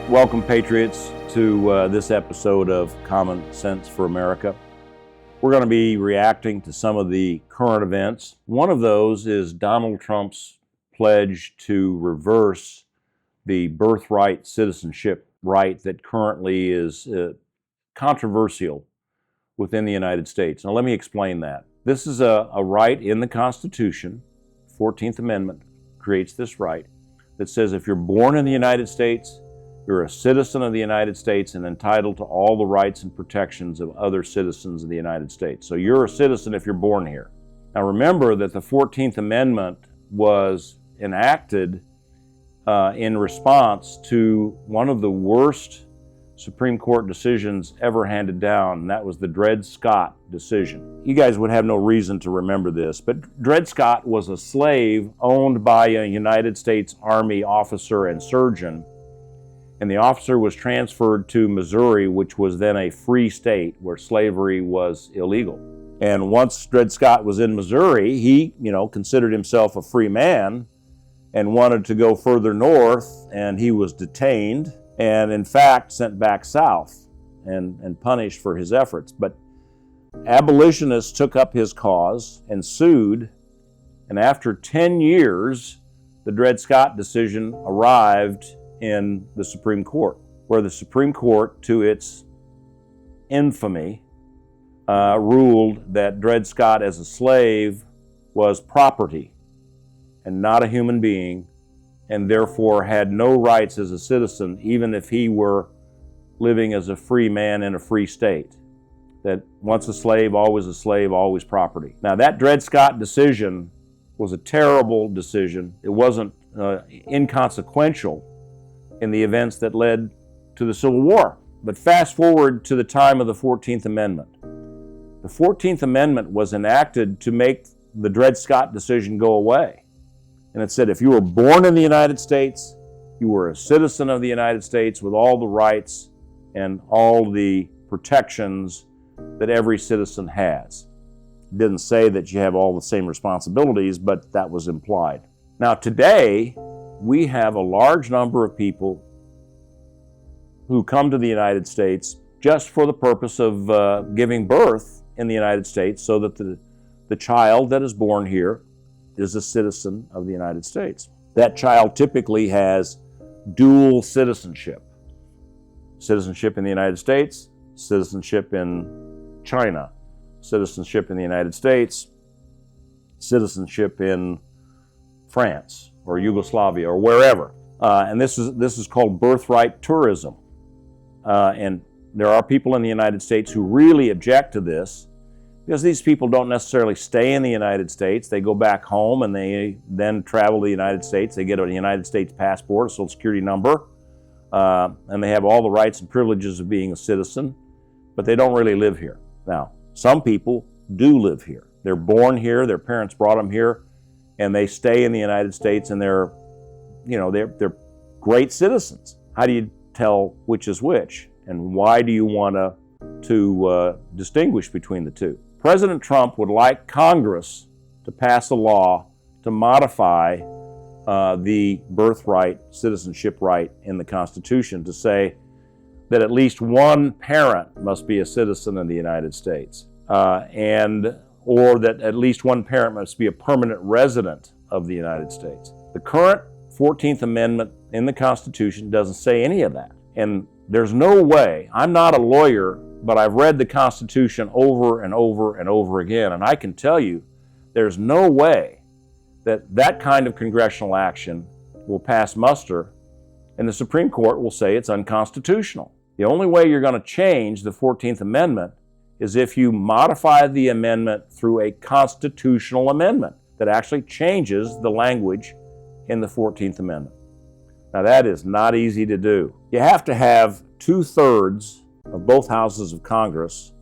Welcome, Patriots, to this episode of Common Sense for America. We're going to be reacting to some of the current events. One of those is Donald Trump's pledge to reverse the birthright citizenship right that currently is controversial within the United States. Now, let me explain that. This is a right in the Constitution. 14th Amendment creates this right that says if you're born in the United States, you're a citizen of the United States and entitled to all the rights and protections of other citizens of the United States. So you're a citizen if you're born here. Now remember that the 14th Amendment was enacted in response to one of the worst Supreme Court decisions ever handed down, and that was the Dred Scott decision. You guys would have no reason to remember this, but Dred Scott was a slave owned by a United States Army officer and surgeon. And the officer was transferred to Missouri, which was then a free state where slavery was illegal. And once Dred Scott was in Missouri, he, considered himself a free man and wanted to go further north, and he was detained and, in fact, sent back south and punished for his efforts. But abolitionists took up his cause and sued, and after 10 years, the Dred Scott decision arrived in the Supreme Court, where the Supreme Court, to its infamy, ruled that Dred Scott as a slave was property and not a human being, and therefore had no rights as a citizen, even if he were living as a free man in a free state. That once a slave, always property. Now that Dred Scott decision was a terrible decision. It wasn't inconsequential in the events that led to the Civil War. But fast forward to the time of the 14th Amendment. The 14th Amendment was enacted to make the Dred Scott decision go away. And it said if you were born in the United States, you were a citizen of the United States with all the rights and all the protections that every citizen has. It didn't say that you have all the same responsibilities, but that was implied. Now today, we have a large number of people who come to the United States just for the purpose of giving birth in the United States so that the child that is born here is a citizen of the United States. That child typically has dual citizenship. Citizenship in the United States, citizenship in China, citizenship in the United States, citizenship in France or Yugoslavia or wherever. And this is called birthright tourism. And there are people in the United States who really object to this because these people don't necessarily stay in the United States. They go back home and they then travel to the United States. They get a United States passport, a Social Security number, and they have all the rights and privileges of being a citizen, but they don't really live here. Now, some people do live here. They're born here, their parents brought them here, and they stay in the United States, and they're great citizens. How do you tell which is which, and why do you want to distinguish between the two? President Trump would like Congress to pass a law to modify the birthright citizenship right in the Constitution to say that at least one parent must be a citizen of the United States, or that at least one parent must be a permanent resident of the United States. The current 14th Amendment in the Constitution doesn't say any of that. And there's no way, I'm not a lawyer, but I've read the Constitution over and over and over again, and I can tell you there's no way that that kind of congressional action will pass muster and the Supreme Court will say it's unconstitutional. The only way you're going to change the 14th Amendment is if you modify the amendment through a constitutional amendment that actually changes the language in the 14th Amendment. Now that is not easy to do. You have to have 2/3 of both houses of Congress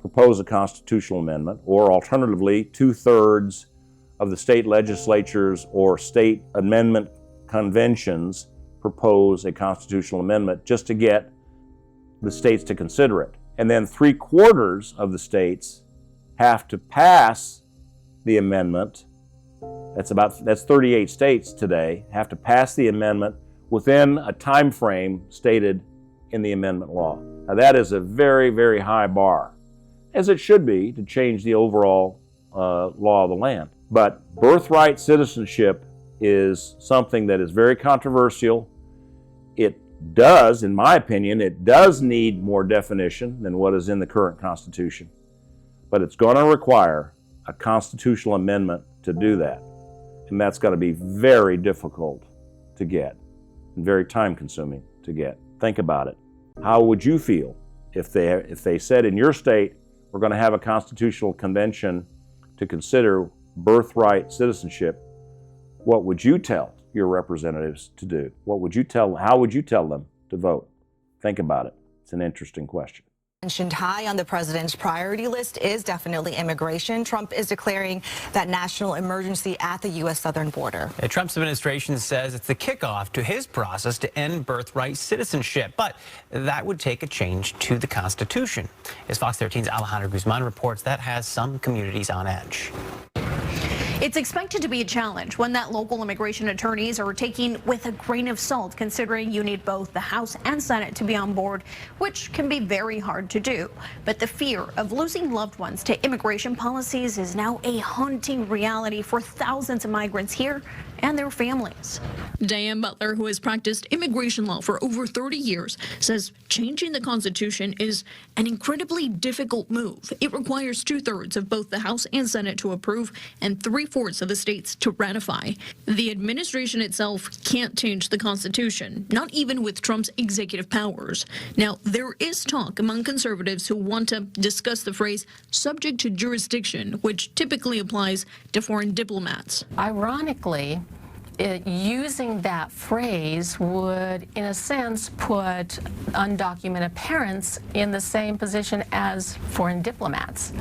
propose a constitutional amendment, or alternatively 2/3 of the state legislatures or state amendment conventions propose a constitutional amendment just to get the states to consider it. And then 3/4 of the states have to pass the amendment. That's 38 states today have to pass the amendment within a time frame stated in the amendment law. Now that is a very, very high bar, as it should be, to change the overall law of the land. But birthright citizenship is something that is very controversial. It does, in my opinion, it does need more definition than what is in the current Constitution. But it's going to require a constitutional amendment to do that. And that's going to be very difficult to get and very time-consuming to get. Think about it. How would you feel if they said in your state, we're going to have a constitutional convention to consider birthright citizenship? What would you tell your representatives to do? How would you tell them to vote? Think about it. It's an interesting question. Mentioned high on the president's priority list is definitely immigration. Trump is declaring that national emergency at the U.S. southern border. Trump's administration says it's the kickoff to his process to end birthright citizenship, but that would take a change to the Constitution. As Fox 13's Alejandro Guzman reports, that has some communities on edge. It's expected to be a challenge, one that local immigration attorneys are taking with a grain of salt, considering you need both the House and Senate to be on board, which can be very hard to do. But the fear of losing loved ones to immigration policies is now a haunting reality for thousands of migrants here and their families. Diane Butler, who has practiced immigration law for over 30 years, says changing the Constitution is an incredibly difficult move. It requires 2/3 of both the House and Senate to approve and 3/4 of the states to ratify. The administration itself can't change the Constitution, not even with Trump's executive powers. Now, there is talk among conservatives who want to discuss the phrase subject to jurisdiction, which typically applies to foreign diplomats. Ironically, using that phrase would, in a sense, put undocumented parents in the same position as foreign diplomats,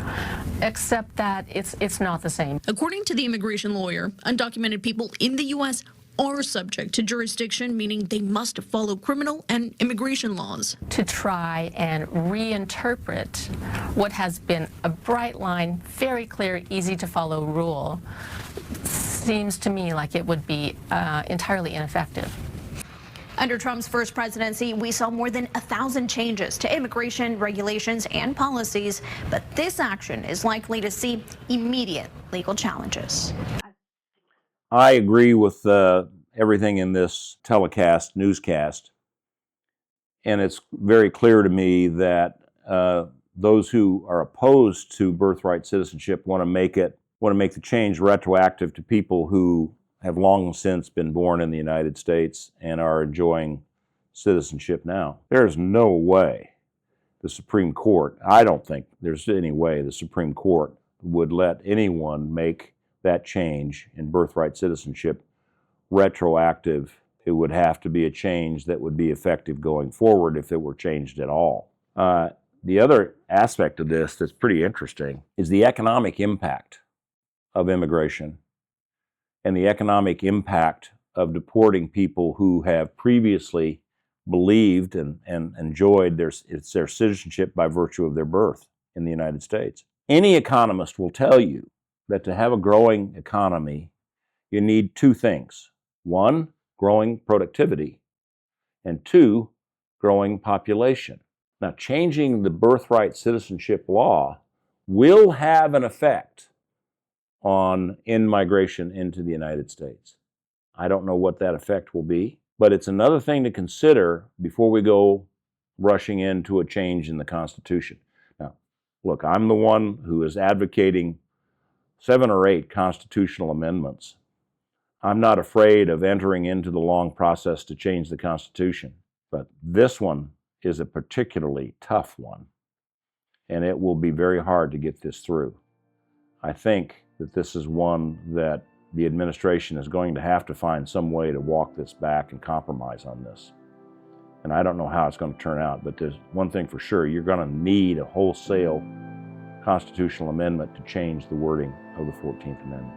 except that it's not the same. According to the immigration lawyer, undocumented people in the U.S. are subject to jurisdiction, meaning they must follow criminal and immigration laws. To try and reinterpret what has been a bright line, very clear, easy to follow rule seems to me like it would be entirely ineffective. Under Trump's first presidency, we saw more than 1,000 changes to immigration regulations and policies, but this action is likely to see immediate legal challenges. I agree with everything in this newscast, and it's very clear to me that those who are opposed to birthright citizenship want to make the change retroactive to people who have long since been born in the United States and are enjoying citizenship now. There's no way the Supreme Court, I don't think there's any way the Supreme Court would let anyone make that change in birthright citizenship retroactive. It would have to be a change that would be effective going forward if it were changed at all. The other aspect of this that's pretty interesting is the economic impact of immigration and the economic impact of deporting people who have previously believed and enjoyed their citizenship by virtue of their birth in the United States. Any economist will tell you that to have a growing economy, you need two things. One, growing productivity, and two, growing population. Now, changing the birthright citizenship law will have an effect on in-migration into the United States. I don't know what that effect will be, but it's another thing to consider before we go rushing into a change in the Constitution. Now, look, I'm the one who is advocating 7 or 8 constitutional amendments. I'm not afraid of entering into the long process to change the Constitution, but this one is a particularly tough one, and it will be very hard to get this through. I think that this is one that the administration is going to have to find some way to walk this back and compromise on this. And I don't know how it's going to turn out, but there's one thing for sure, you're going to need a wholesale constitutional amendment to change the wording of the 14th Amendment.